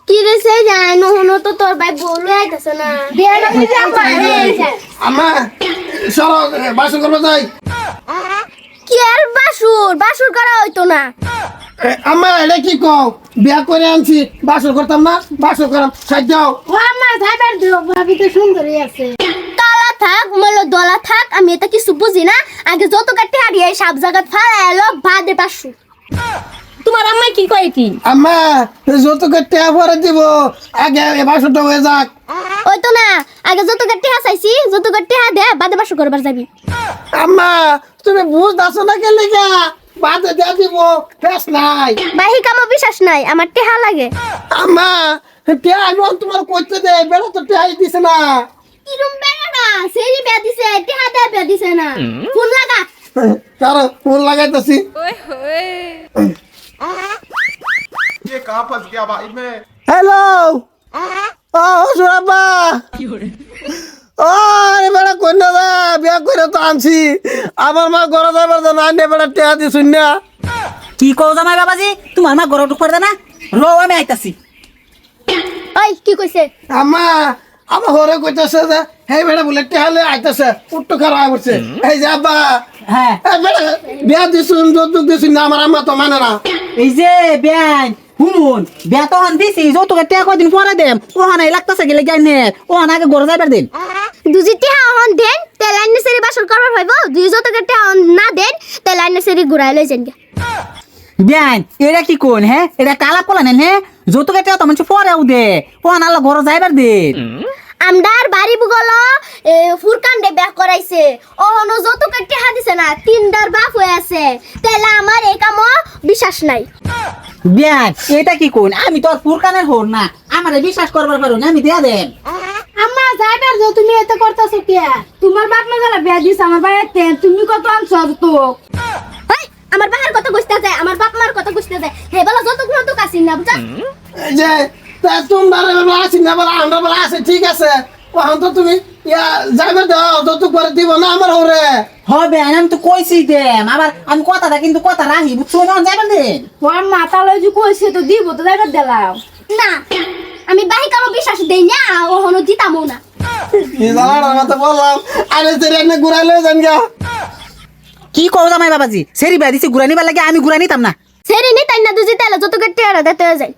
কি রে সে যায় নহনো তো তোর ভাই বলে আইতাছে না বিয়াটা কি যা আম্মা চলো বাসন করবো যাই। কি আর বাসুর করা হইতো না। আম্মা এটা কি কও বিয়া করে আনছি বাসন করতাম না বাসন করাম সাইড দাও। ও আম্মা যাইবার দিও ভাবি তো সুন্দরই আছে। তালা থাক মলো দলা থাক আমি এটা কিছু বুঝি না আগে যত কাটতে হারিয়ে সব জায়গা ফালাইলো বাদে বাসু। তোমার আম্মা কি কয় কি? আম্মা যত কাটতে পরে দিব আগে বাসনটা হয়ে যাক। ওই তো না আগে যত কাটতে হাসাইছি যত কাটতে হা দে বাদে বাসু করবার যাবি। আম্মা তুমি বুঝতেছো না কে লেগা বাদে দিয়া দিব ফেস নাই। বাহি কামো বিশ্বাস নাই আমার টেহা লাগে। আম্মা টিয়া আমি তোমার করতে দে বেলা তো টিয়াই দিছে না। কিরম বেড়া না সেরি বেয়া দিছে টেহা দে বেয়া দিছে না ফোন লাগা। কারো ফোন লাগাইতেছি। ये कहाँ फंस गया भाई मैं। হ্যালো ও সুরাব্বা ও বেড়া কন্যা দা বিয়া করে তো আনছি আমার মা ঘরে যাবার জন্য আনে বেড়া টিয়া দি শুন না। কি কও জামাই বাবাজি তোমার মা গরম টুক করে না রো আমি আইতাছি। ওই কি কইছে? আম্মা আমার ঘরে কইতেছে যে হে বেড়া বলে টিয়ালে আইতেছে উঠটো খারাপ করছে এই যে আব্বা হ্যাঁ এই বেড়া বিয়া দিছুন যৌতুক দিছুন না আমার আম্মা তো মানে না। এই যে বেন শুনুন বিয়া তো হন দিছি যৌতুকে টাকা কদিন পরে দেম ও হানাই লাগতাছে গেলে গাইনে ও হানাকে গড় যাইবার দিন। দুজি টেহা হন দেন তেলাইন সেরি বাসর করবার হইব দুই যত টেহা না দেন তেলাইন সেরি ঘুরাই লই যান। বেন এটা কি কোন হ্যাঁ এটা কালা পোলা নেন হ্যাঁ যৌতুকে টাকা তো মানুষ পরেও দে ও হানার গড় যাইবার দিন। আমদার বাড়ি বুগল ফুরকান দে ব্যাক করাইছে ও হনো যত টেহা দিছে না তিনদার বাপ হয়ে আছে তেলা আমার এই কাম বিশ্বাস নাই। বেন এটা কি কোন আমি তো ফুরকানের হন না আমারে বিশ্বাস করবার পারো না আমি দিয়া দেন। আম্মা যাইবার যাও তুমি এত করতেছো কে? তোমার বাপ মা গেলা বিয়া দিছ আমার বাড়িতে তুমি কত আনছো তো? হেই আমার বাহার কথা কইতে যায় আমার বাপ মার কথা কইতে যায় হে বলা যত গুণ তো কাছিন না বুঝা। এই যে তা তোমরা বেলা আছি না বেলা আমরা বেলা আছে ঠিক আছে ওখান তো তুমি যাইবে দাও যৌতুক করে দিব না আমার ওরে। হবে আমি তো কইছি দেম আবার আমি কথাটা কিন্তু কথা রাখি বুঝছো না যাইবার দিন। ওর মাথা লই যে কইছে তো দিব তো যাইবার দিলাম না আমি বাহি কাম বিশ্বাস দেই না ও হনো দিতামও না। কি জানার কথা বললাম আরে যে এনে ঘুরাই লই যান গা। কি কও জামাই বাবাজি সেরি বিয়া দিছি ঘুরা নিবার লাগে আমি ঘুরা নিতাম না। সেরি নি তাই না দুজি তেলা যত টেহা দিতে যায়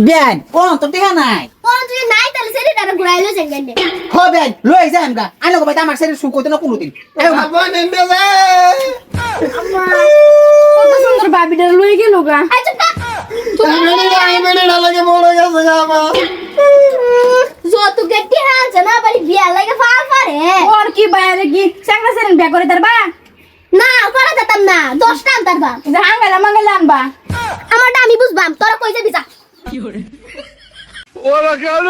বেন ও তো টিকা নাই ও যদি নাই তাহলে সেরি তারা ঘুরাই লই যান গানে। হবে লই যাই আমরা আইলো ভাই আমার সেরি সুখ কইতে না কোনোদিন। আব্বা নেন্দে যে কত সুন্দর বাবিটা লই গেল গা। আই চুপ থাক। আমি বেড়ে না লাগে বড় গেছে গা আমার। যত টেহা আছে না বাড়ি বিয়া লাগে ফাল পারে ওর কি বাইরে কি চাকরা সেরেন বিয়া করে তার বা না করা যেতাম না 10টা আনতার বা জাহাঙ্গালা মাঙ্গালা আনবা আমারটা আমি বুঝবাম তোরা কই যাবি যা। ওরা কেন